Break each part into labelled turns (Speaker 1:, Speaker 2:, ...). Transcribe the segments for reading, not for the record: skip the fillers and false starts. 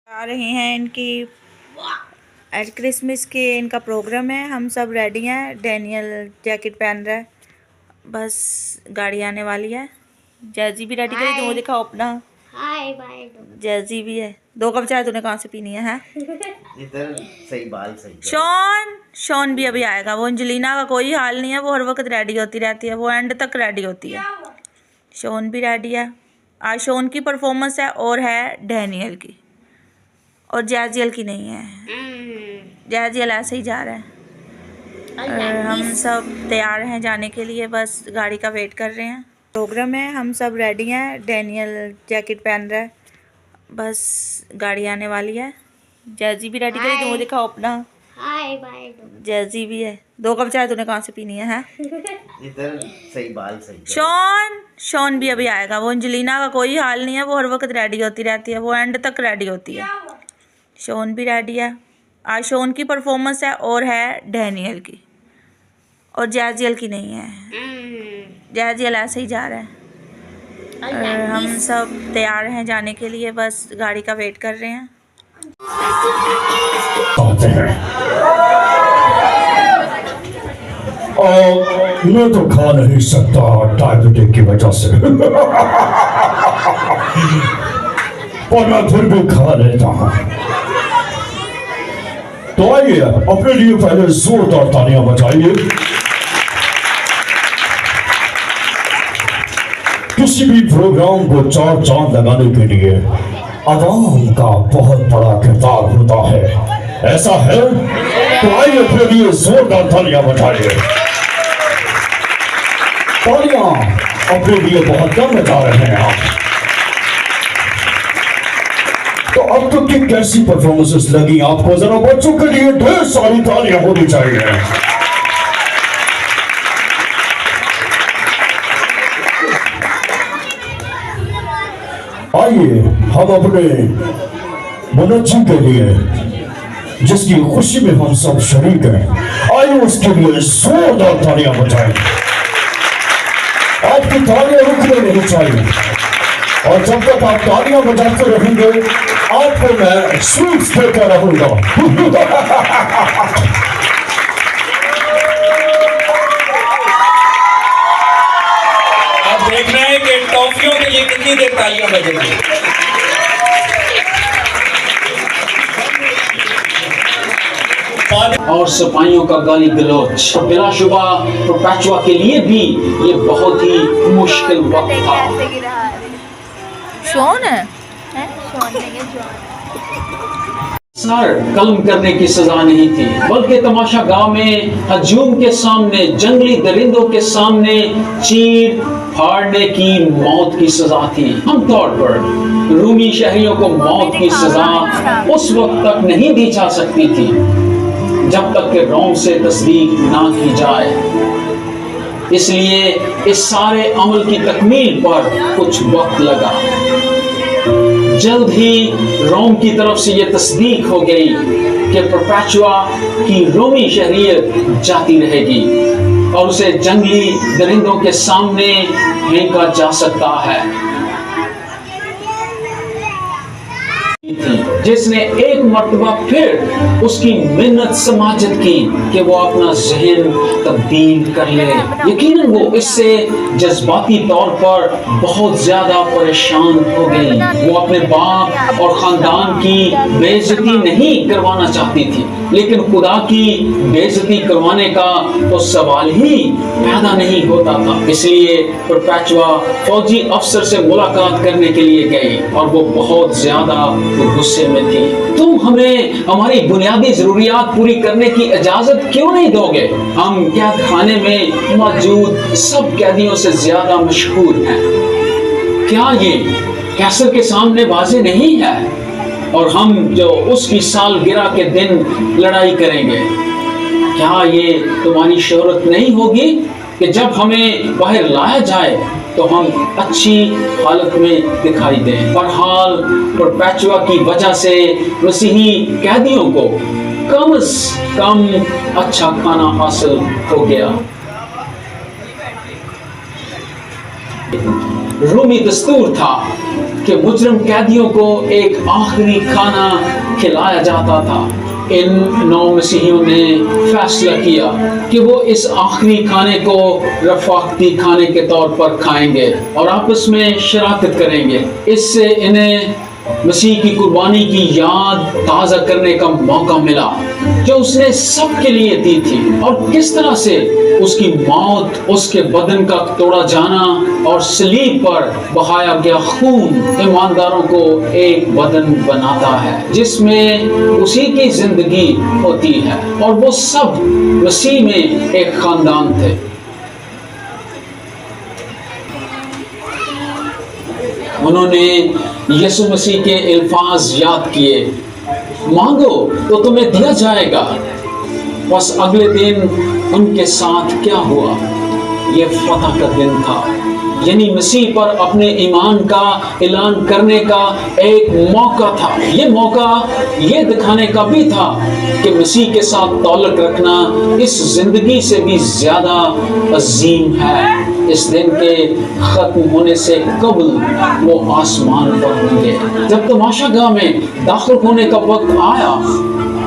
Speaker 1: आ रहे हैं इनकी एट क्रिसमस के इनका प्रोग्राम है। हम सब रेडी हैं। डैनियल जैकेट पहन रहा है। बस गाड़ी आने वाली है। जैजी भी रेडी करी। तुम दिखाओ अपना।
Speaker 2: Hi bye.
Speaker 1: जैजी भी है। 2 कप चाय तूने कहाँ से पीनी है?
Speaker 3: इधर सही बाल सही।
Speaker 1: शॉन भी अभी आएगा। वो अंजलिना का कोई हाल नहीं है। वो हर वक्त रेडी होती रहती है। वो एंड तक रेडी होती है। शॉन भी रेडी है। आज शॉन की परफॉर्मेंस है और है डैनियल की, और जैजियल की नहीं है। जैजियल ऐसे ही जा रहा है। और हम सब तैयार हैं जाने के लिए। बस गाड़ी का वेट कर रहे हैं। प्रोग्राम है। हम सब रेडी हैं। डैनियल जैकेट पहन रहा है। बस गाड़ी आने वाली है। जैजी भी रेडी करी। तुम दिखाओ अपना।
Speaker 2: Hi bye.
Speaker 1: जैजी भी है। 2 कप चाय तूने कहाँ से पीनी है?
Speaker 3: इधर सही बाल सही।
Speaker 1: शॉन भी अभी आएगा। वो अंजलिना का कोई हाल नहीं है। वो हर वक्त रेडी होती रहती है। वो एंड तक रेडी होती है। शॉन भी रेडी है। आज शॉन की परफॉर्मेंस है और है डैनियल की, और जैजियल की नहीं है। जैजियल ऐसे ही जा रहा है। और हम सब तैयार हैं जाने के लिए। बस गाड़ी का वेट कर रहे हैं।
Speaker 4: मैं तो खा नहीं सकता डायबिटीज की वजह से। पर मैं फिर भी खा लेता हूँ। तो आइए अपने लिए पहले जोरदार तालियां बजाइए। किसी भी प्रोग्राम को 4 चांद लगाने के लिए आवाम का बहुत बड़ा किरदार होता है। ऐसा है? तो आइए अपने लिए जोरदार तालियां बजाइए। तालियां अपने लिए बहुत कम बजा रहे हैं आप। तो अब तक की कैसी परफॉर्मेंसेस लगी आपको? जरा बच्चों के लिए ढेर सारी तालियां होनी चाहिए। आइए हम अपने मुनज्जिम के लिए, जिसकी खुशी में हम सब शरीक हैं, आइए उसके लिए जोरदार तालियां बजाएं। आपकी तालियां रुकने नहीं चाहिए, और जब तक आप तालियां बजाते रहेंगे आपको मैं स्वीट्स देता रहूंगा।
Speaker 5: आप देख रहे हैं कि टॉफियों के लिए कितनी देर तालियां बजेंगी। और सफाइयों का गाली गलौच बिलाशुबा परपेचुआ के लिए भी ये बहुत ही मुश्किल वक्त था।
Speaker 1: शॉन है?
Speaker 5: सर कलम करने की सजा नहीं थी, बल्कि तमाशा गांव में हजूम के सामने, जंगली दरिंदों के सामने चीर फाड़ने की मौत की सजा थी। आमतौर पर रूमी शहरियों को मौत की सजा उस वक्त तक नहीं दी जा सकती थी जब तक कि रोम से तस्दीक ना की जाए। इसलिए इस सारे अमल की तकमील पर कुछ वक्त लगा। जल्द ही रोम की तरफ से यह तस्दीक हो गई कि परपेचुआ की रोमी शहरियत जाती रहेगी और उसे जंगली दरिंदों के सामने फेंका जा सकता है। जिसने एक मर्तबा फिर उसकी मिन्नत समाजत की कि वो अपना जहन तब्दील कर ले। यकीनन वो इससे जज्बाती तौर पर बहुत ज्यादा परेशान हो गई। वो अपने बाप और खानदान की बेइज्जती नहीं करवाना चाहती थी, लेकिन खुदा की बेइज्जती करवाने का तो सवाल ही पैदा नहीं होता था। इसलिए परपेचुआ फौजी अफसर से मुलाकात करने के लिए गई और वो बहुत ज्यादा गुस्से में थी। तुम हमें हमारी बुनियादी जरूरियात पूरी करने की इजाजत क्यों नहीं दोगे? हम कैद खाने में मौजूद सब कैदियों से ज्यादा मशहूर हैं। क्या ये कैसर के सामने वाज़ेह नहीं है? और हम जो उसकी सालगिरह के दिन लड़ाई करेंगे, क्या ये तुम्हारी शोहरत नहीं होगी कि जब हमें बाहर लाया जाए तो हम अच्छी हालत में दिखाई दें? बहरहाल परपेचुआ की वजह से मसीही कैदियों को कम से कम अच्छा खाना हासिल हो गया। रूमी दस्तूर था कि मुजरिम कैदियों को एक आखिरी खाना खिलाया जाता था। इन 9 मसीहियों ने फैसला किया कि वो इस आखिरी खाने को रफाकती खाने के तौर पर खाएंगे और आपस में शराकत करेंगे। इससे इन्हें मसीह की कुर्बानी की याद ताज़ा करने का मौका मिला जो उसने सबके लिए दी थी, और किस तरह से उसकी मौत, उसके बदन का तोड़ा जाना और सलीब पर बहाया गया खून ईमानदारों को एक बदन बनाता है जिसमें उसी की जिंदगी होती है, और वो सब मसीह में एक खानदान थे। उन्होंने यीशु मसीह के अल्फाज याद किए, मांगो तो तुम्हें दिया जाएगा। बस अगले दिन उनके साथ क्या हुआ? ये फतह का दिन था, यानी मसीह पर अपने ईमान का ऐलान करने का एक मौका था। ये मौका ये दिखाने का भी था कि मसीह के साथ ताल्लुक रखना इस जिंदगी से भी ज्यादा अजीम है। इस दिन के खत्म होने से कबल वो आसमान पर होंगे। जब तमाशागाह में दाखिल होने का वक्त आया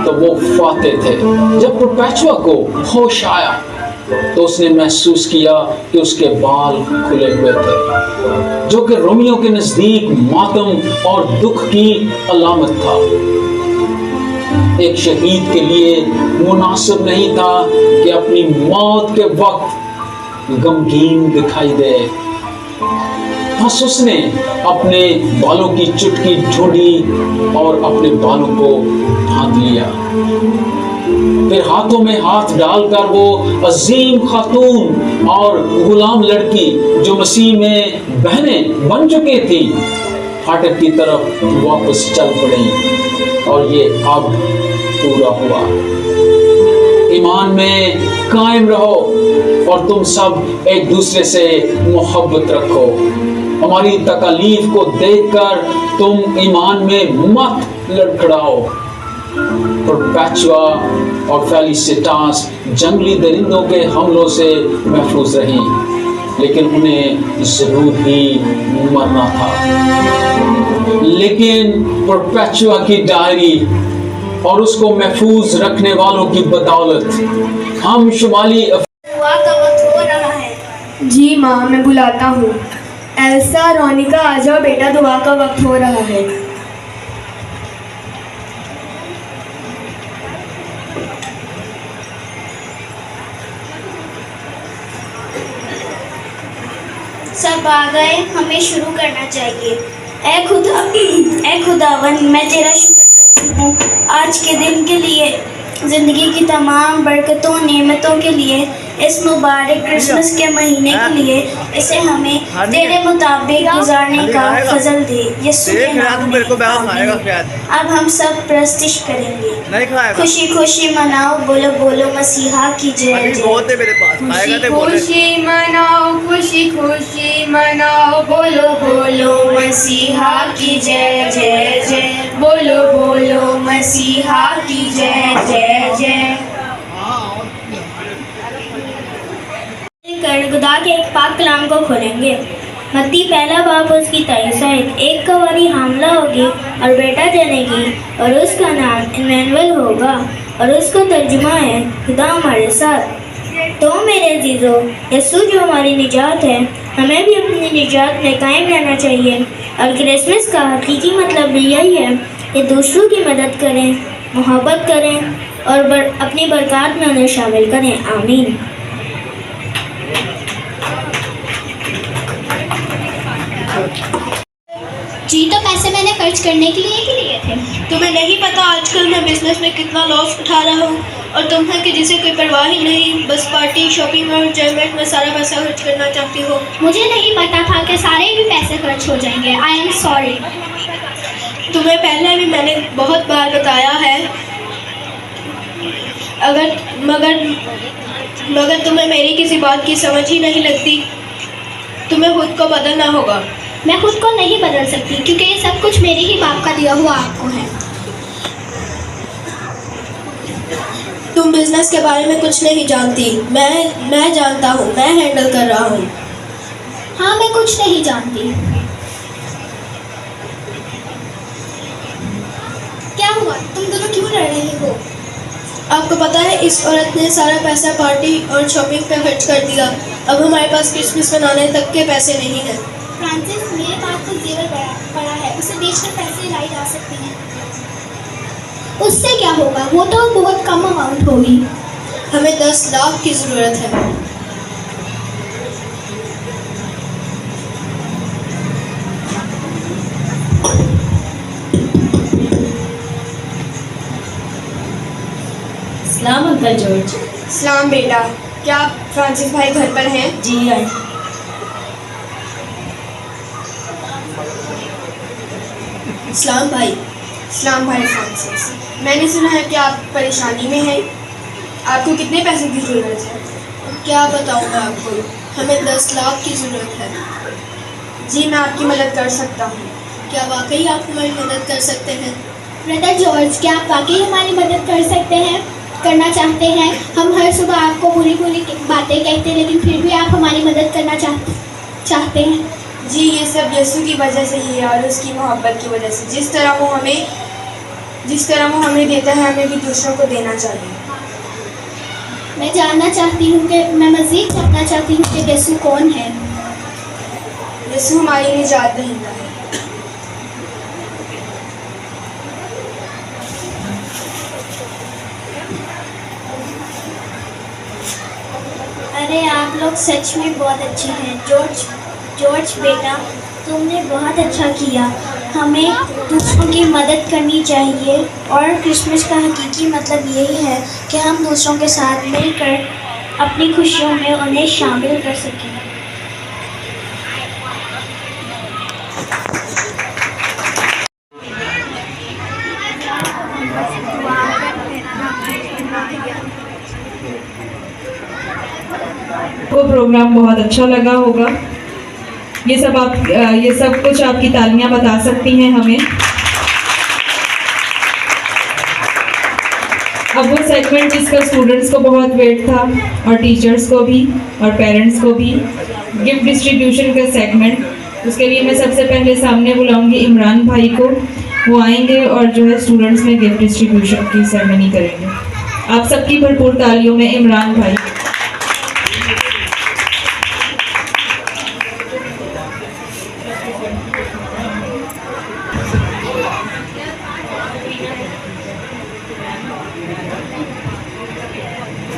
Speaker 5: तो वो फाते थे। जब परपेचुआ को होश आया तो उसने महसूस किया कि उसके बाल खुले हुए थे, जो कि रोमियो के नजदीक मातम और दुख की अलामत था। एक शहीद के लिए मुनासिब नहीं था कि अपनी मौत के वक्त गमगीन दिखाई दे। बस उसने अपने बालों की चुटकी ढूंढी और अपने बालों को ढांक लिया। फिर हाथों में हाथ डालकर वो अजीम खातून और गुलाम लड़की जो मसीह में बहनें बन चुकी थी, फाटक की तरफ वापस चल पड़ी। और ये अब पूरा हुआ। ईमान में कायम रहो और तुम सब एक दूसरे से मोहब्बत रखो। हमारी तकलीफ को देखकर तुम ईमान में मत लड़खड़ाओ। परपेचुआ और फेलिसिटास जंगली दरिंदों के हमलों से महफूज रहीं, लेकिन उन्हें जरूर ही मरना था। लेकिन परपेचुआ की डायरी और उसको महफूज रखने वालों की बदौलत हम शुमाली
Speaker 2: दुआ का वक्त हो रहा है।
Speaker 6: जी माँ, मैं बुलाता हूँ। एल्सा, रोनिका, आ जाओ बेटा, दुआ का वक्त हो रहा है।
Speaker 2: सब आ गए, हमें शुरू करना चाहिए। ऐ खुदावन, मैं तेरा शुक्र करती हूँ आज के दिन के लिए, ज़िंदगी की तमाम बरकतों नेमतों के लिए, इस मुबारक क्रिसमस के महीने के लिए। इसे हमें तेरे मुताबिक गुजारने का फजल दे, यीशु के नाम में आमीन। अब हम सब प्रस्तिश करेंगे। खुशी खुशी मनाओ, बोलो बोलो मसीहा की जय जय।
Speaker 6: खुशी मनाओ, खुशी खुशी मनाओ,
Speaker 2: बोलो बोलो मसीहा की जय जय जय। बोलो बोलो मसीहा की जय जय जय। खुदा के एक पाक कलाम को खोलेंगे। मत्ती पहला बाब उसकी 23 आयत। एक कवारी हामला होगी और बेटा जनेगी और उसका नाम इमैनुअल होगा, और उसका तर्जुमा है खुदा हमारे साथ। तो मेरे अजीजों, यीशु जो हमारी निजात है, हमें भी अपनी निजात में कायम रहना चाहिए। और क्रिसमस का हकीकी मतलब यही है कि दूसरों की मदद करें, मोहब्बत करें और अपनी बरकत में उन्हें शामिल करें। आमीन।
Speaker 7: जी, तो पैसे मैंने खर्च करने के लिए ही लिए थे।
Speaker 8: तुम्हें नहीं पता आजकल मैं बिजनेस में कितना लॉस उठा रहा हूँ, और तुम है कि जिसे कोई परवाह ही नहीं, बस पार्टी, शॉपिंग और एंजॉयमेंट में सारा पैसा खर्च करना चाहती हो।
Speaker 7: मुझे नहीं पता था कि सारे भी पैसे खर्च हो जाएंगे। I am sorry.
Speaker 8: तुम्हें पहले भी मैंने बहुत बार बताया है, मगर तुम्हें मेरी किसी बात की समझ ही नहीं लगती। तुम्हें खुद को बदलना होगा।
Speaker 7: मैं खुद को नहीं बदल सकती क्योंकि ये सब कुछ मेरे ही बाप का दिया हुआ आपको है।
Speaker 8: तुम बिजनेस के बारे में कुछ नहीं जानती। मैं जानता हूँ, मैं हैंडल कर रहा हूँ।
Speaker 7: हाँ, मैं कुछ नहीं जानती।
Speaker 8: तुम दोनों क्यों लड़ रही हो? आपको पता है इस औरत ने सारा पैसा पार्टी और शॉपिंग पे खर्च कर दिया। अब हमारे पास क्रिसमस मनाने तक के पैसे नहीं हैं।
Speaker 7: फ्रांसिस, मेरे पास तो जेवर पड़ा है, उसे बेचकर पैसे लाई जा सकते हैं। उससे क्या होगा, वो तो बहुत कम अमाउंट होगी।
Speaker 8: हमें 10 लाख की ज़रूरत है।
Speaker 2: सलाम अंकल जॉर्ज।
Speaker 6: सलाम बेटा, क्या फ्रांसिस भाई घर पर हैं?
Speaker 2: जी आए।
Speaker 8: सलाम भाई।
Speaker 6: सलाम भाई फ्रांसिस, मैंने सुना है कि आप परेशानी में हैं। आपको कितने पैसे की ज़रूरत है?
Speaker 8: क्या बताऊँ मैं आपको, हमें 10 लाख की ज़रूरत है।
Speaker 6: जी मैं आपकी मदद कर सकता हूँ।
Speaker 8: क्या वाकई आप हमारी मदद कर सकते हैं?
Speaker 7: ब्रदर जॉर्ज, क्या आप वाकई हमारी मदद कर सकते हैं, करना चाहते हैं? हम हर सुबह आपको बुरी बुरी बातें कहते हैं, लेकिन फिर भी आप हमारी मदद करना चाहते हैं।
Speaker 6: जी ये सब यीशु की वजह से ही है और उसकी मोहब्बत की वजह से। जिस तरह वो हमें देता है, हमें भी दूसरों को देना चाहिए।
Speaker 7: मैं जानना चाहती हूँ कि मैं मज़ीद जानना चाहती हूँ कि यीशु कौन है।
Speaker 6: यीशु हमारी निजात दहिंदा है।
Speaker 7: अरे आप लोग सच में बहुत अच्छे हैं। जॉर्ज बेटा, तुमने बहुत अच्छा किया। हमें दूसरों की मदद करनी चाहिए और क्रिसमस का हकीकी मतलब यही है कि हम दूसरों के साथ मिलकर अपनी खुशियों में उन्हें शामिल कर सकें।
Speaker 9: को प्रोग्राम बहुत अच्छा लगा होगा। ये सब कुछ आपकी तालियां बता सकती हैं हमें। अब वो सेगमेंट जिसका स्टूडेंट्स को बहुत वेट था और टीचर्स को भी और पेरेंट्स को भी, गिफ्ट डिस्ट्रीब्यूशन का सेगमेंट, उसके लिए मैं सबसे पहले सामने बुलाऊंगी इमरान भाई को। वो आएंगे और जो है स्टूडेंट्स में गिफ्ट डिस्ट्रीब्यूशन की सेरेमनी करेंगे। आप सबकी भरपूर तालियों में इमरान भाई।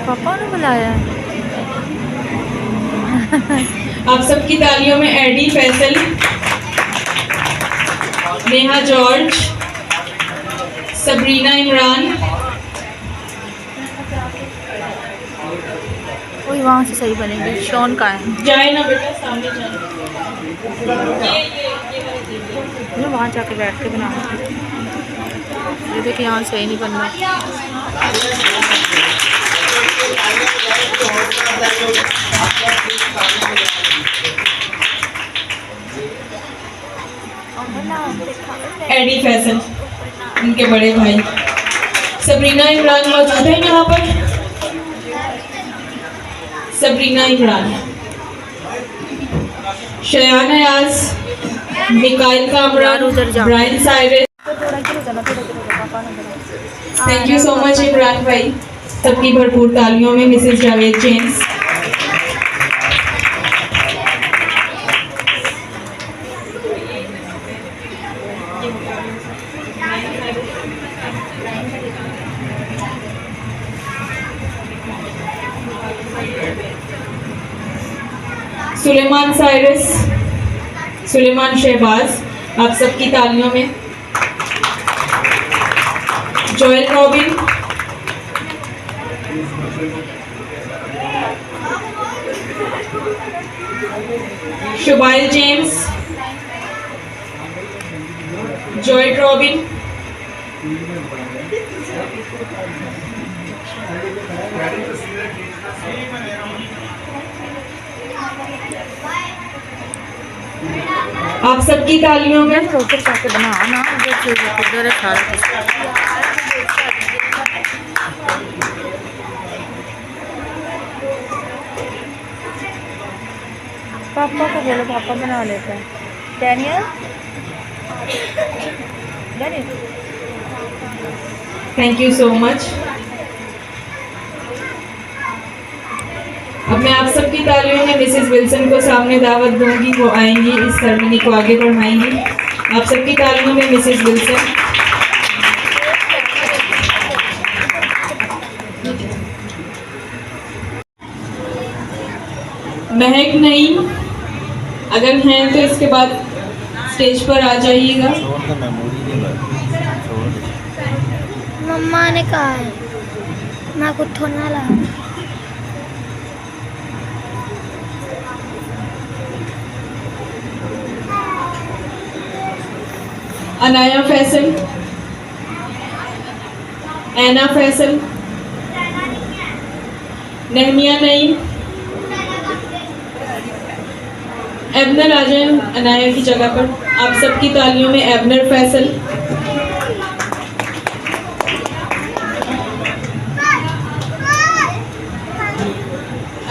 Speaker 1: पापा ने बुलाया।
Speaker 9: आप सबकी तालियों में Eddie Faisal, Neha George, Sabrina Imran,
Speaker 1: वही वहाँ से सही बनेंगे। शॉन का है,
Speaker 9: जाए ना बेटा सामने जाए।
Speaker 1: मैं वहाँ जाके बैठ के बना। ये देखिए यहाँ सही नहीं बन रहा।
Speaker 9: एडी फैसल, उनके बड़े भाई। सबरीना इमरान मौजूद है यहाँ पर। Sabrina Imran, Shayan Ayaz, Mikail Kamran, Brian Cyrus. Thank you so much Imran भाई। सबकी भरपूर तालियों में Mrs Javed James. Suleman Cyrus, Suleman Shahbaz, आप सबकी तालियों में। जोएल रॉबिन, शुबाइल जेम्स, जॉयड रॉबिन, आप सबकी तालियों में।
Speaker 1: प्रोपर जाके बना ना, उधर है सारा कुछ। पापा को बोलो, पापा बना लेता है। Daniel, Daniel
Speaker 9: thank you so much. अब मैं आप सबकी तालियों में मिसेस विल्सन को सामने दावत दूंगी, वो आएंगी, इस सेरेमनी को आगे बढ़ाएंगी। आप सबकी तालियों में मिसेस विल्सन। महक नहीं, अगर हैं तो इसके बाद स्टेज पर आ जाइएगा।
Speaker 7: मम्मा ने कहा है मैं कुछ थोड़ा ला।
Speaker 9: अनाया फैसल, ऐना फैसल, नहमिया नईम, एबनर आ जाए अनाया की जगह पर। आप सबकी तालियों में एबनर फैसल।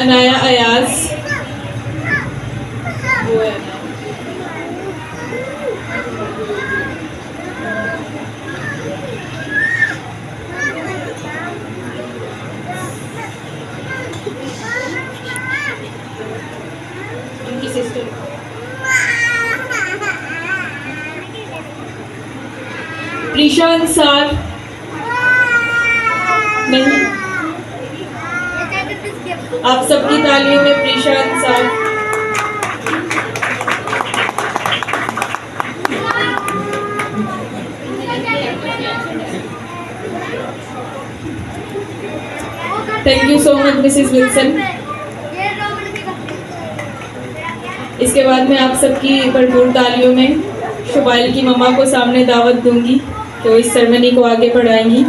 Speaker 9: अनाया अयाज, वो है उनकी सिस्टर। प्रीशा अंसार नहीं, आप सबकी तालियों में Prisha Ansar. Thank you so much Mrs Wilson. इसके बाद मैं आप सबकी भरपूर तालियों में शुबाइल की मम्मा को सामने दावत दूंगी, तो इस सेरेमनी को आगे बढ़ाएंगी।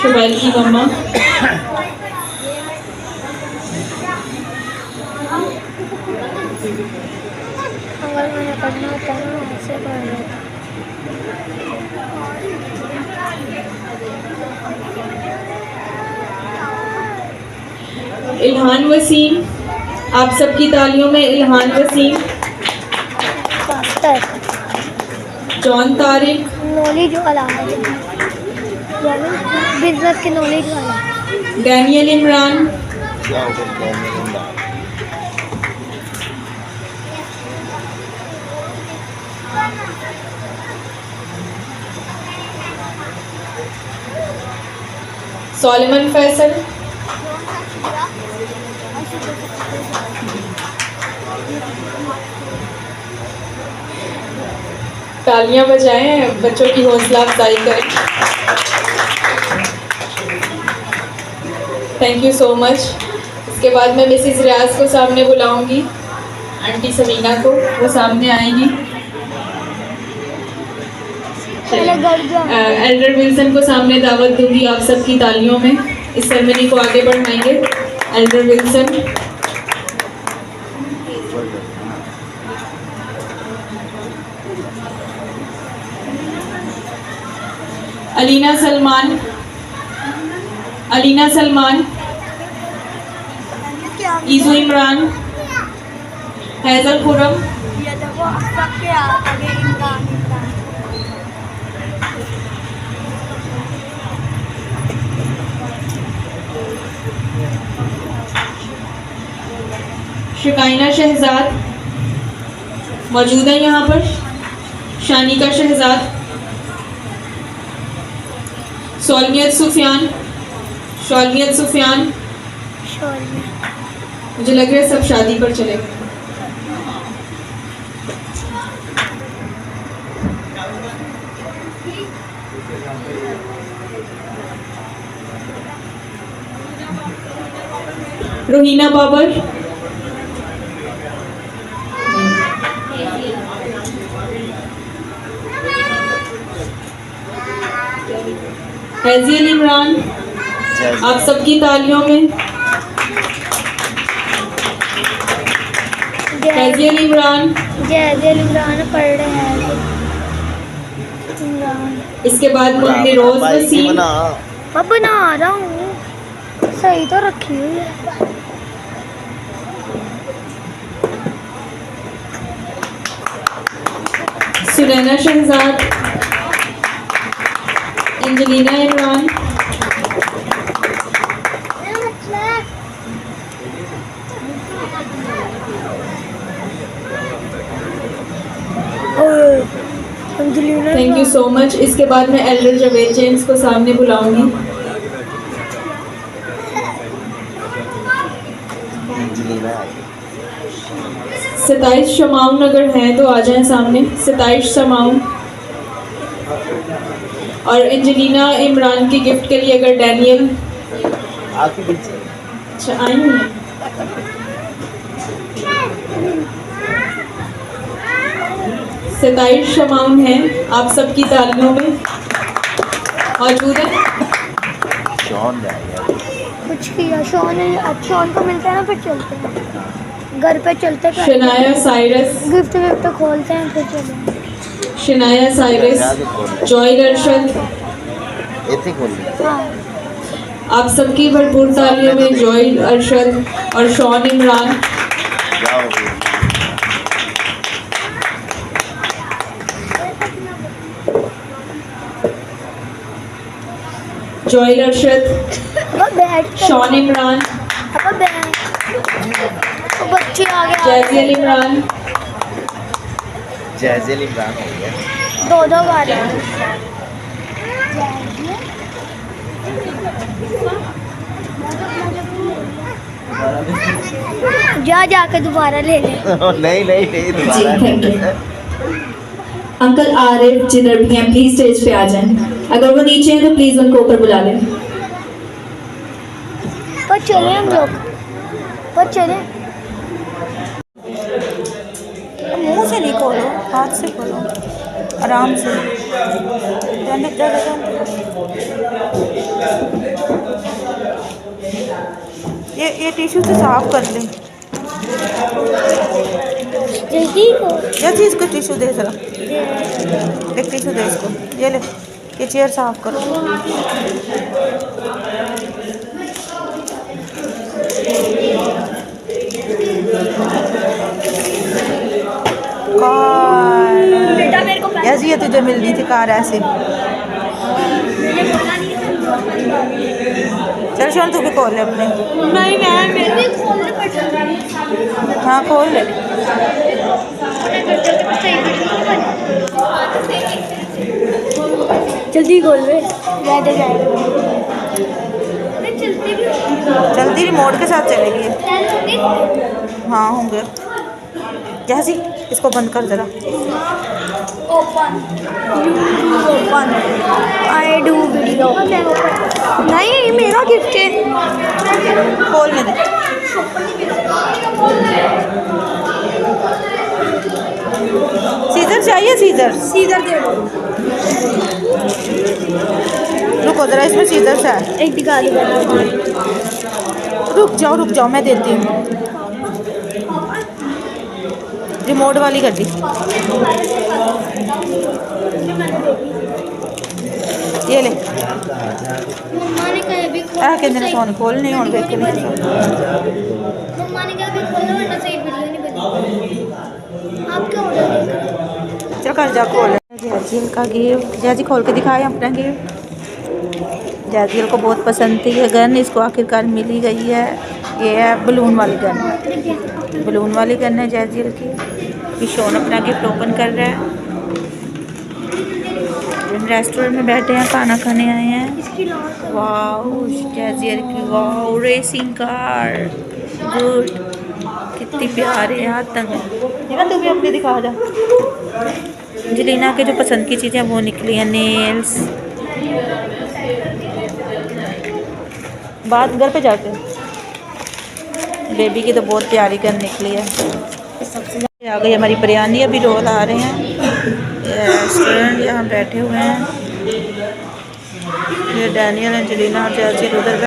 Speaker 9: शुबाइल की मम्मा।
Speaker 7: अगर मैंने पढ़ना होता है ना ऐसे पढ़ लेता।
Speaker 9: इल्हान वसीम, आप सबकी तालियों में इल्हान वसीम। जॉन तारिक,
Speaker 7: नॉलेज वाला है, बिजनेस की नॉलेज वाला।
Speaker 9: डैनियल इमरान, सोलेमन फैसल, तालियां बजाएं, बच्चों की हौसला अफजाई करें। Thank you so much. इसके बाद मैं मिसेस रियाज को सामने बुलाऊंगी, आंटी समीना को, वो सामने आएंगी। एल्डर विल्सन को सामने दावत दूंगी आप सबकी तालियों में। इस सेरेमनी को आगे बढ़ाएंगे एल्डर विल्सन। अलीना सलमान, अलीना सलमान, ईजू इमरान, हैजल खुरम, शिकाइना शहजाद मौजूद है यहाँ पर, शानिका शहजाद, सोलमियत सुफियान, शोलमियत सुफियान। मुझे लग रहा है सब शादी पर चले गए। रोहिना बाबर, हैजियल इमरान, आप सबकी तालियों में। हैजियल इमरान,
Speaker 7: हैजियल इमरान पढ़ रहे हैं इमरान।
Speaker 9: इसके बाद मुन्नी रोज वसीम,
Speaker 7: अब बना रहा हूँ, सही तो रखी हुई है।
Speaker 9: Sunaina Shahzad, Angelina Imran, so much. इसके बाद मैं एल्डर जवेद जेम्स को सामने बुलाऊंगी।
Speaker 3: अंजलिना
Speaker 9: 27 शमाउन अगर हैं तो आ जाएं सामने। 27 शमाउन। और एंजेलिना इमरान की गिफ्ट के लिए अगर डैनियल
Speaker 3: आपके पीछे
Speaker 9: अच्छा आई हैं। सताइश शमाउन हैं आप सबकी तालियों में मौजूद हैं।
Speaker 3: शॉन जाएगा
Speaker 7: कुछ किया शॉन को मिलता है ना, फिर चलते हैं घर पे चलते हैं।
Speaker 9: शनाया साइरस,
Speaker 7: गिफ्ट विफ्ट खोलते हैं फिर चले।
Speaker 9: शनाया साइरस, जॉयल अरशद,
Speaker 3: इतने खोल ली।
Speaker 7: हाँ
Speaker 9: आप सबकी भरपूर तालियों में जॉयल अरशद और शॉन इमरान।
Speaker 3: जाओ
Speaker 9: जॉयल अरशद, शॉन इमरान,
Speaker 7: बच्चे आ गए।
Speaker 9: जैजियल इमरान,
Speaker 3: जैजिल इमरान हो गया।
Speaker 7: दो बार जाके दोबारा ले ले।
Speaker 3: नहीं
Speaker 9: जी थैंक यू। अंकल आरिफ जिधर भी हैं प्लीज स्टेज पे आ जाएं। अगर वो नीचे हैं तो प्लीज उनको ऊपर बुला लें।
Speaker 7: पर चले हम लोग, पर चले।
Speaker 1: मुंह से नहीं खोलो, हाथ से खोलो आराम से। ये टिश्यू से साफ कर लें
Speaker 7: जल्दी को।
Speaker 1: जल्दी इसको टिश्यू दे जरा, एक टिश्यू दे इसको। ये ले, ये चेयर साफ करो।
Speaker 7: बेटा मेरे को
Speaker 1: ऐसी है तुझे मिलनी थी कार ऐसे। चल शोन तू भी खोल ले अपने।
Speaker 7: नहीं मेरे खोलने पड़।
Speaker 1: हाँ खोल ले।
Speaker 7: जल्दी खोल ले।
Speaker 1: जल्दी रिमोट के साथ चलेगी। हाँ होंगे। जैसी इसको बंद कर जरा।
Speaker 7: Open I do video. नहीं ये मेरा गिफ्ट है।
Speaker 1: खोलने दे। सीजर चाहिए? सीजर
Speaker 7: दे दो।
Speaker 1: रुको जरा, इसमें सीजर है।
Speaker 7: एक दिखा दो।
Speaker 1: रुक जाओ मैं देती हूँ। रिमोट वाली गड्डी। ये ले।
Speaker 7: मम्मा ने कहा अभी खोल।
Speaker 1: कहते हैं फोन खोल नहीं होने देख के नहीं।
Speaker 7: मम्मा ने कहा अभी खोलो वरना सही वीडियो नहीं बनेगी। आप क्या ऑर्डर
Speaker 1: चल कर जा खोल। जैजिल का गिफ्ट। जैजी खोल के दिखाए अपना गिफ्ट। जैजिल को बहुत पसंद थी ये गन, इसको आखिरकार मिल ही गई है। ये है बलून वाली गन है जैजिल की। शोन अपना गिफ्ट ओपन कर रहा है। हम रेस्टोरेंट में बैठे हैं, खाना खाने आए हैं। वाओ जैजिल की वाओ रेसिंग कार, गुड। कितनी प्यारे हैं, हाथ तंग है। तू भी अपनी दिखा जा। अंजलिना के जो पसंद की चीज़ें वो निकली हैं। नेल्स। बात घर पे जाके बेबी की तो बहुत प्यारी गन निकली है। आ गई हमारी बिरयानी। अभी रोल आ रहे हैं। रेस्टोरेंट यहाँ बैठे हुए हैं। ये डैनियल, अंजलिना और जैजिल उधर